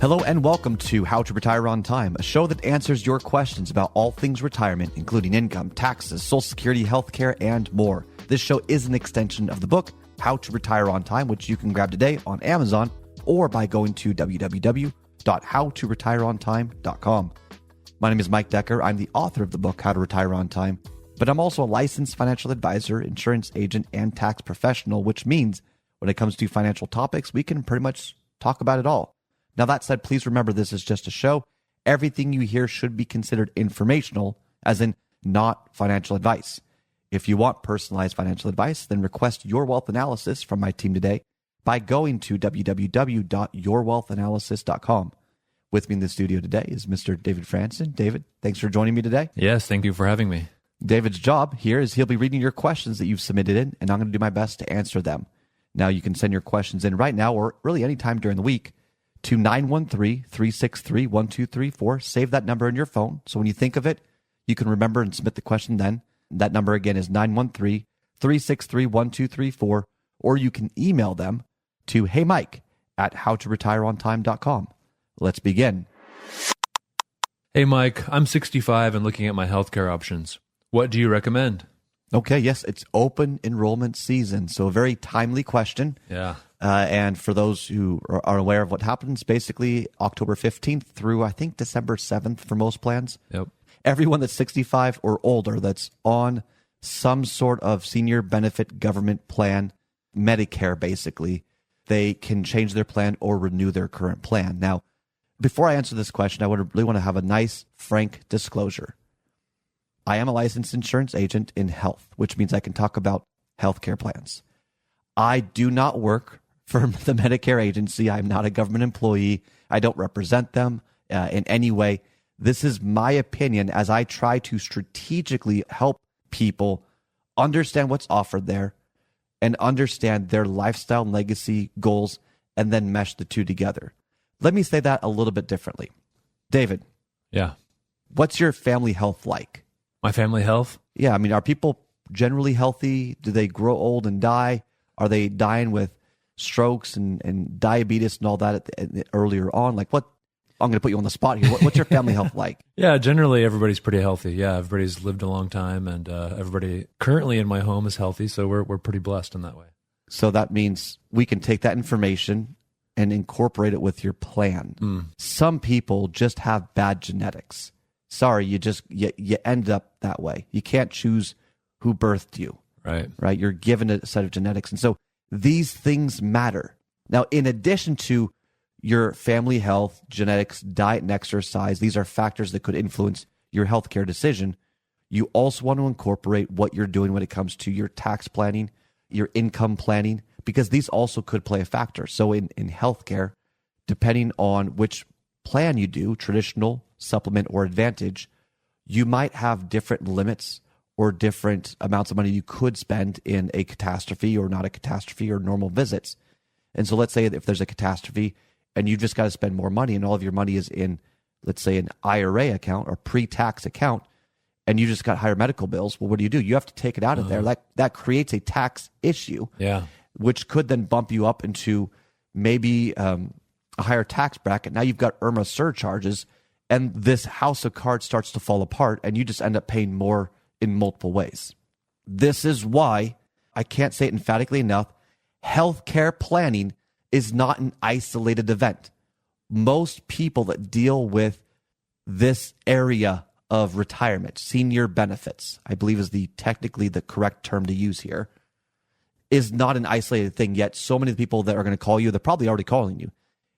Hello and welcome to How to Retire on Time, a show that answers your questions about all things retirement, including income, taxes, Social Security, healthcare, and more. This show is an extension of the book, How to Retire on Time, which you can grab today on Amazon or by going to www.howtoretireontime.com. My name is Mike Decker. I'm the author of the book, How to Retire on Time, but I'm also a licensed financial advisor, insurance agent, and tax professional, which means when it comes to financial topics, we can pretty much talk about it all. Now, that said, please remember this is just a show. Everything you hear should be considered informational, as in not financial advice. If you want personalized financial advice, then request Your Wealth Analysis from my team today by going to www.yourwealthanalysis.com. With me in the studio today is Mr. David Franson. David, thanks for joining me today. Yes, thank you for having me. David's job here is he'll be reading your questions that you've submitted in, and I'm going to do my best to answer them. Now, you can send your questions in right now or really anytime during the week to 913-363-1234. Save that number in your phone, so when you think of it, you can remember and submit the question then. That number again is 913-363-1234, or you can email them to heymike@howtoretireontime.com. Let's begin. Hey, Mike, I'm 65 and looking at my healthcare options. What do you recommend? Okay, yes, it's open enrollment season, so a very timely question. Yeah. And for those who are aware of what happens, basically October 15th through, I think, December 7th for most plans. Yep. Everyone that's 65 or older that's on some sort of senior benefit government plan, Medicare basically, they can change their plan or renew their current plan. Now, before I answer this question, I really want to have a nice, frank disclosure. I am a licensed insurance agent in health, which means I can talk about healthcare plans. I do not work for the Medicare agency. I'm not a government employee. I don't represent them in any way. This is my opinion as I try to strategically help people understand what's offered there and understand their lifestyle and legacy goals and then mesh the two together. Let me say that a little bit differently. David. Yeah. What's your family health like? My family health? Yeah, I mean, are people generally healthy? Do they grow old and die? Are they dying with strokes and diabetes and all that earlier on? Like what? I'm going to put you on the spot here. What's your family health like? Yeah, generally everybody's pretty healthy. Yeah, everybody's lived a long time, and everybody currently in my home is healthy, so we're pretty blessed in that way. So that means we can take that information and incorporate it with your plan. Some people just have bad genetics. Sorry, you end up that way. You can't choose who birthed you. Right? You're given a set of genetics. And so these things matter. Now, in addition to your family health, genetics, diet, and exercise, these are factors that could influence your healthcare decision. You also want to incorporate what you're doing when it comes to your tax planning, your income planning, because these also could play a factor. So in healthcare, depending on which plan you do, traditional, supplement, or advantage, you might have different limits or different amounts of money you could spend in a catastrophe or not a catastrophe or normal visits. And so let's say if there's a catastrophe and you just got to spend more money and all of your money is in, let's say, an IRA account or pre-tax account, and you just got higher medical bills, well, what do? You have to take it out of there. That creates a tax issue, which could then bump you up into maybe a higher tax bracket. Now you've got IRMA surcharges, and this house of cards starts to fall apart, and you just end up paying more in multiple ways. This is why, I can't say it emphatically enough, healthcare planning is not an isolated event. Most people that deal with this area of retirement, senior benefits, I believe is technically the correct term to use here, is not an isolated thing. Yet so many people that are going to call you, they're probably already calling you.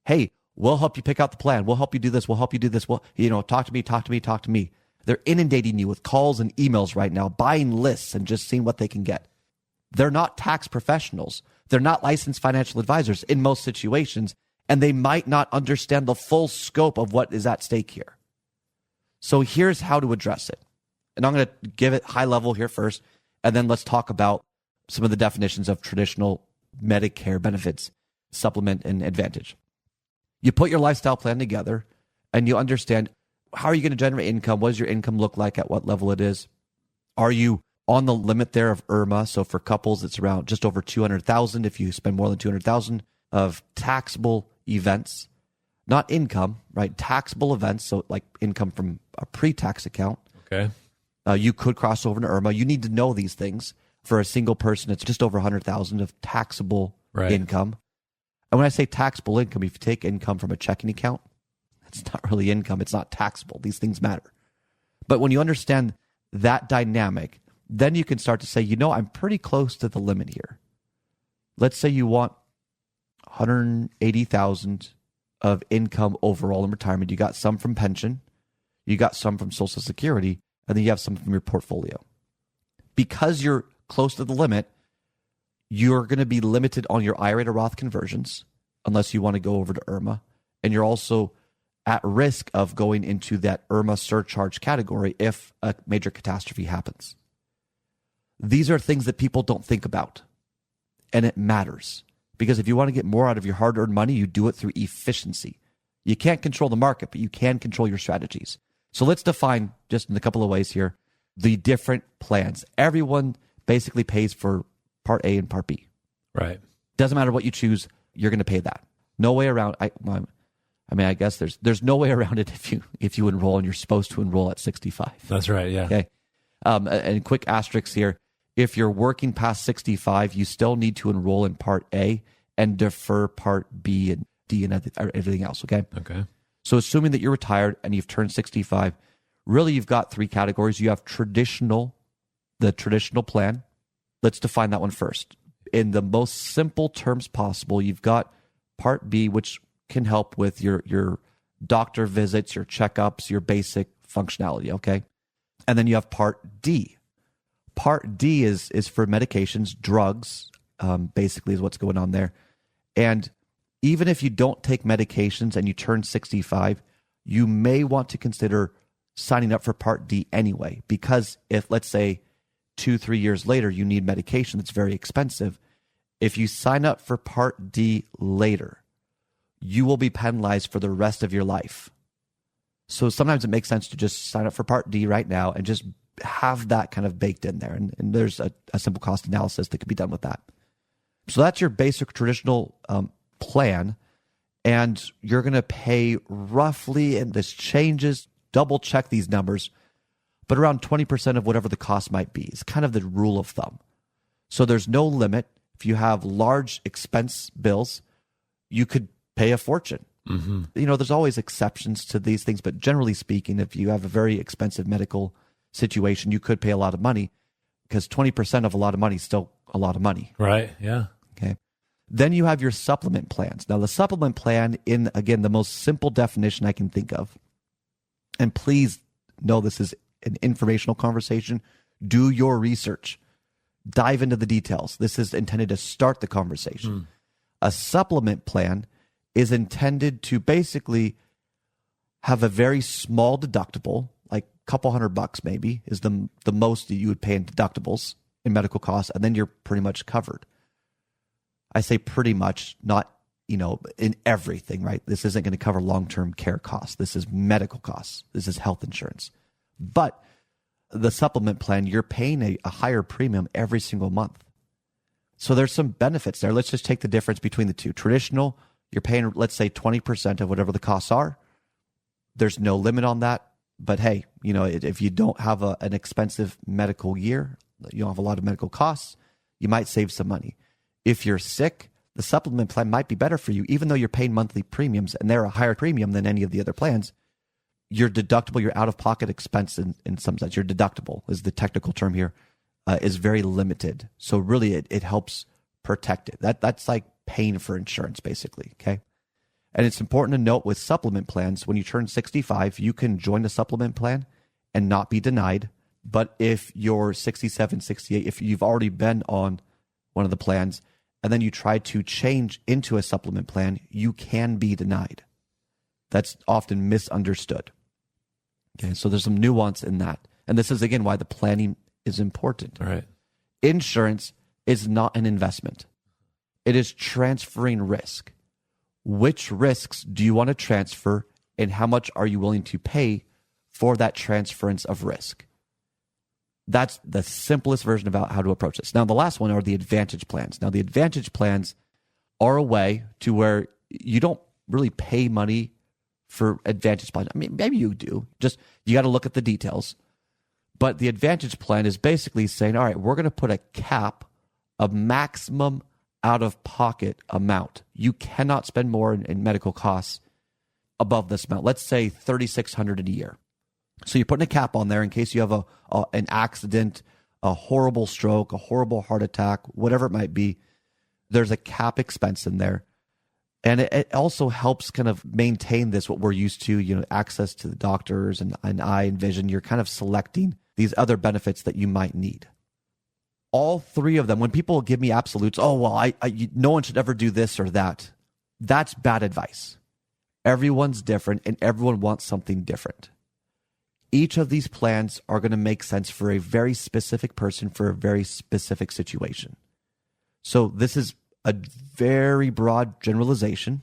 Hey, we'll help you pick out the plan. We'll help you do this. We'll help you do this. Well, talk to me. They're inundating you with calls and emails right now, buying lists and just seeing what they can get. They're not tax professionals. They're not licensed financial advisors in most situations, and they might not understand the full scope of what is at stake here. So here's how to address it. And I'm going to give it high level here first, and then let's talk about some of the definitions of traditional Medicare benefits, supplement, and advantage. You put your lifestyle plan together, and you understand, how are you going to generate income? What does your income look like at what level it is? Are you on the limit there of IRMA? So for couples, it's around just over $200,000 if you spend more than $200,000 of taxable events. not income, right? Taxable events, so like income from a pre-tax account. Okay. You could cross over to IRMA. You need to know these things. For a single person, it's just over 100,000 of taxable income. And when I say taxable income, if you take income from a checking account, it's not really income. It's not taxable. These things matter. But when you understand that dynamic, then you can start to say, I'm pretty close to the limit here. Let's say you want 180,000 of income overall in retirement. You got some from pension, you got some from Social Security, and then you have some from your portfolio. Because you're close to the limit, you're going to be limited on your IRA to Roth conversions unless you want to go over to IRMA. And you're also at risk of going into that IRMA surcharge category if a major catastrophe happens. These are things that people don't think about. And it matters. Because if you want to get more out of your hard-earned money, you do it through efficiency. You can't control the market, but you can control your strategies. So let's define, just in a couple of ways here, the different plans. Everyone basically pays for Part A and Part B. Right. Doesn't matter what you choose, you're going to pay that. No way around. I guess there's no way around it if you enroll and you're supposed to enroll at 65. That's right. Yeah. Okay. And quick asterisks here. If you're working past 65, you still need to enroll in Part A and defer Part B and D and everything else. Okay. Okay. So assuming that you're retired and you've turned 65, really you've got three categories. You have the traditional plan. Let's define that one first. In the most simple terms possible, you've got Part B, which can help with your doctor visits, your checkups, your basic functionality, okay? And then you have Part D. Part D is for medications, drugs, basically is what's going on there. And even if you don't take medications and you turn 65, you may want to consider signing up for Part D anyway, because if, let's say, 2-3 years later, you need medication that's very expensive. If you sign up for Part D later, you will be penalized for the rest of your life. So sometimes it makes sense to just sign up for Part D right now and just have that kind of baked in there. And there's a simple cost analysis that could be done with that. So that's your basic traditional plan. And you're going to pay roughly, and this changes, double check these numbers, but around 20% of whatever the cost might be. It's kind of the rule of thumb. So there's no limit. If you have large expense bills, you could pay a fortune. Mm-hmm. There's always exceptions to these things, but generally speaking, if you have a very expensive medical situation, you could pay a lot of money, because 20% of a lot of money is still a lot of money. Right, yeah. Okay. Then you have your supplement plans. Now, the supplement plan, in, again, the most simple definition I can think of, and please know this is an informational conversation. Do your research. Dive into the details. This is intended to start the conversation. A supplement plan is intended to basically have a very small deductible, like a couple $100 maybe, is the most that you would pay in deductibles in medical costs, and then you're pretty much covered. I say pretty much, not in everything, right? This isn't going to cover long-term care costs. This is medical costs. This is health insurance. But the supplement plan, you're paying a higher premium every single month. So there's some benefits there. Let's just take the difference between the two. Traditional, you're paying, let's say, 20% of whatever the costs are. There's no limit on that. But hey, if you don't have an expensive medical year, you don't have a lot of medical costs, you might save some money. If you're sick, the supplement plan might be better for you, even though you're paying monthly premiums and they're a higher premium than any of the other plans. Your deductible, your out-of-pocket expense in some sense, your deductible is the technical term here, is very limited. So really it helps protect it. That's like paying for insurance, basically, okay? And it's important to note with supplement plans, when you turn 65, you can join a supplement plan and not be denied. But if you're 67, 68, if you've already been on one of the plans and then you try to change into a supplement plan, you can be denied. That's often misunderstood. Okay, so there's some nuance in that. And this is, again, why the planning is important. All right. Insurance is not an investment. It is transferring risk. Which risks do you want to transfer, and how much are you willing to pay for that transference of risk? That's the simplest version about how to approach this. Now, the last one are the Advantage plans. Now, the Advantage plans are a way to where you don't really pay money for Advantage Plan. I mean, maybe you do. Just you got to look at the details. But the Advantage Plan is basically saying, all right, we're going to put a cap, a maximum out-of-pocket amount. You cannot spend more in medical costs above this amount. Let's say $3,600 a year. So you're putting a cap on there in case you have an accident, a horrible stroke, a horrible heart attack, whatever it might be. There's a cap expense in there. And it also helps kind of maintain this, what we're used to, access to the doctors and eye and vision. You're kind of selecting these other benefits that you might need. All three of them, when people give me absolutes, oh, well, no one should ever do this or that. That's bad advice. Everyone's different and everyone wants something different. Each of these plans are going to make sense for a very specific person for a very specific situation. So this is a very broad generalization,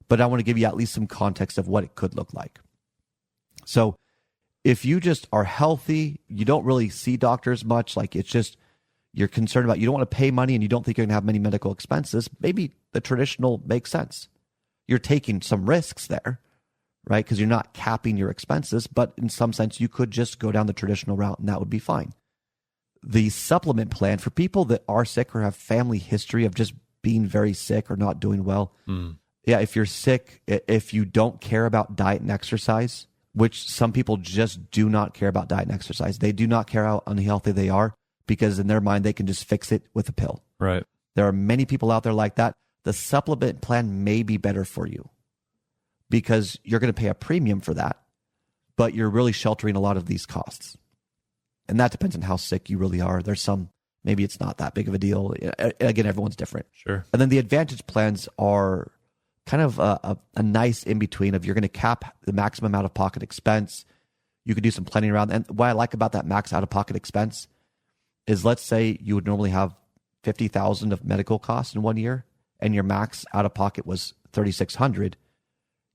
but I want to give you at least some context of what it could look like. So if you just are healthy, you don't really see doctors much, like it's just you're concerned about, you don't want to pay money and you don't think you're going to have many medical expenses, maybe the traditional makes sense. You're taking some risks there, right? Because you're not capping your expenses, but in some sense, you could just go down the traditional route and that would be fine. The supplement plan for people that are sick or have family history of just being very sick or not doing well. Yeah, if you're sick, if you don't care about diet and exercise, which some people just do not care about diet and exercise. They do not care how unhealthy they are because in their mind, they can just fix it with a pill. Right. There are many people out there like that. The supplement plan may be better for you because you're going to pay a premium for that, but you're really sheltering a lot of these costs. And that depends on how sick you really are. There's some, maybe it's not that big of a deal. Again, everyone's different. Sure. And then the Advantage plans are kind of a nice in-between of you're going to cap the maximum out-of-pocket expense. You could do some planning around. And what I like about that max out-of-pocket expense is, let's say you would normally have $50,000 of medical costs in 1 year and your max out-of-pocket was $3,600.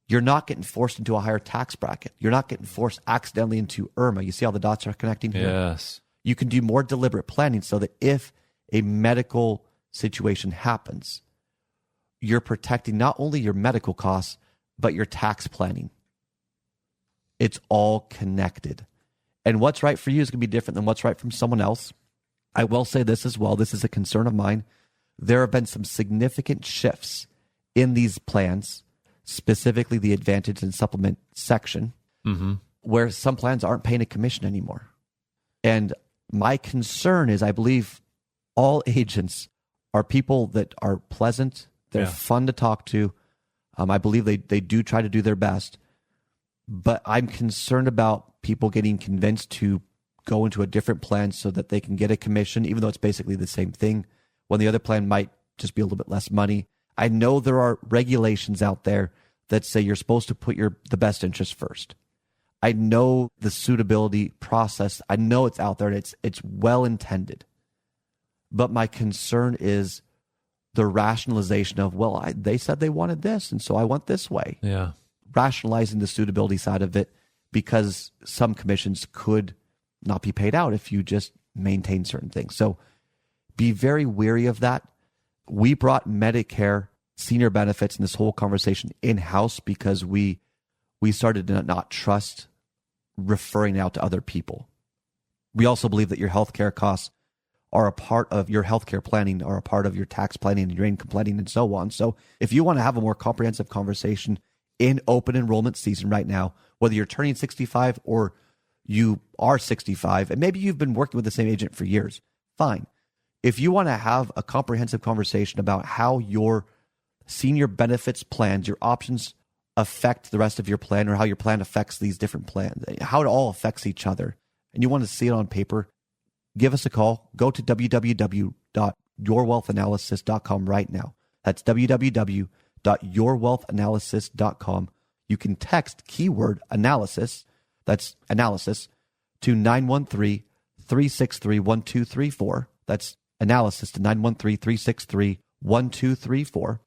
You're not getting forced into a higher tax bracket. You're not getting forced accidentally into IRMAA. You see how the dots are connecting here? Yes. You can do more deliberate planning so that if a medical situation happens, you're protecting not only your medical costs, but your tax planning. It's all connected. And what's right for you is going to be different than what's right from someone else. I will say this as well. This is a concern of mine. There have been some significant shifts in these plans, specifically the Advantage and Supplement section, where some plans aren't paying a commission anymore. And my concern is I believe all agents are people that are pleasant. They're fun to talk to. I believe they do try to do their best. But I'm concerned about people getting convinced to go into a different plan so that they can get a commission, even though it's basically the same thing, when the other plan might just be a little bit less money. I know there are regulations out there that say you're supposed to put the best interest first. I know the suitability process. I know it's out there and it's well intended. But my concern is the rationalization of, well, they said they wanted this, and so I went this way. Yeah. Rationalizing the suitability side of it, because some commissions could not be paid out if you just maintain certain things. So be very wary of that. We brought Medicare senior benefits and this whole conversation in-house because we started to not trust referring out to other people. We also believe that your healthcare costs are a part of your healthcare planning, are a part of your tax planning and your income planning and so on. So if you want to have a more comprehensive conversation in open enrollment season right now, whether you're turning 65 or you are 65, and maybe you've been working with the same agent for years, fine. If you want to have a comprehensive conversation about how your senior benefits plans, your options affect the rest of your plan, or how your plan affects these different plans, how it all affects each other, and you want to see it on paper, give us a call. Go to www.yourwealthanalysis.com right now. That's www.yourwealthanalysis.com. You can text keyword analysis, that's analysis, to 913-363-1234. That's analysis to 913-363-1234.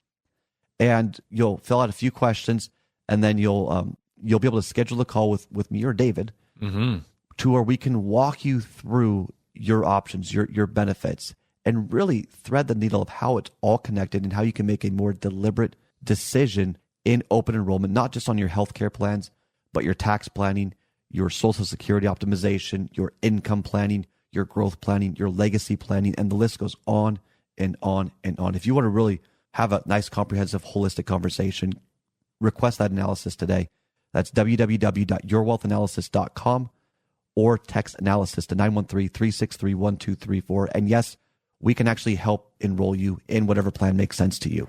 And you'll fill out a few questions, and then you'll be able to schedule a call with me or David to where we can walk you through your options, your benefits, and really thread the needle of how it's all connected and how you can make a more deliberate decision in open enrollment, not just on your healthcare plans, but your tax planning, your Social Security optimization, your income planning, your growth planning, your legacy planning, and the list goes on and on and on. If you want to really have a nice, comprehensive, holistic conversation, request that analysis today. That's www.yourwealthanalysis.com or text analysis to 913-363-1234. And yes, we can actually help enroll you in whatever plan makes sense to you.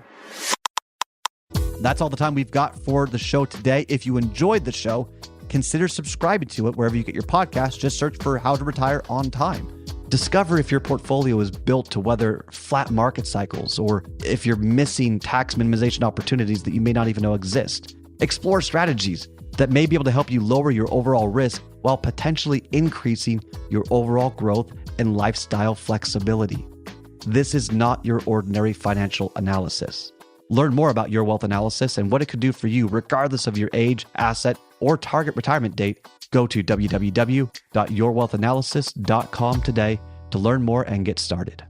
That's all the time we've got for the show today. If you enjoyed the show, consider subscribing to it wherever you get your podcast. Just search for How to Retire on Time. Discover if your portfolio is built to weather flat market cycles or if you're missing tax minimization opportunities that you may not even know exist. Explore strategies that may be able to help you lower your overall risk while potentially increasing your overall growth and lifestyle flexibility. This is not your ordinary financial analysis. Learn more about Your Wealth Analysis and what it could do for you regardless of your age, asset, or target retirement date. Go to www.yourwealthanalysis.com today to learn more and get started.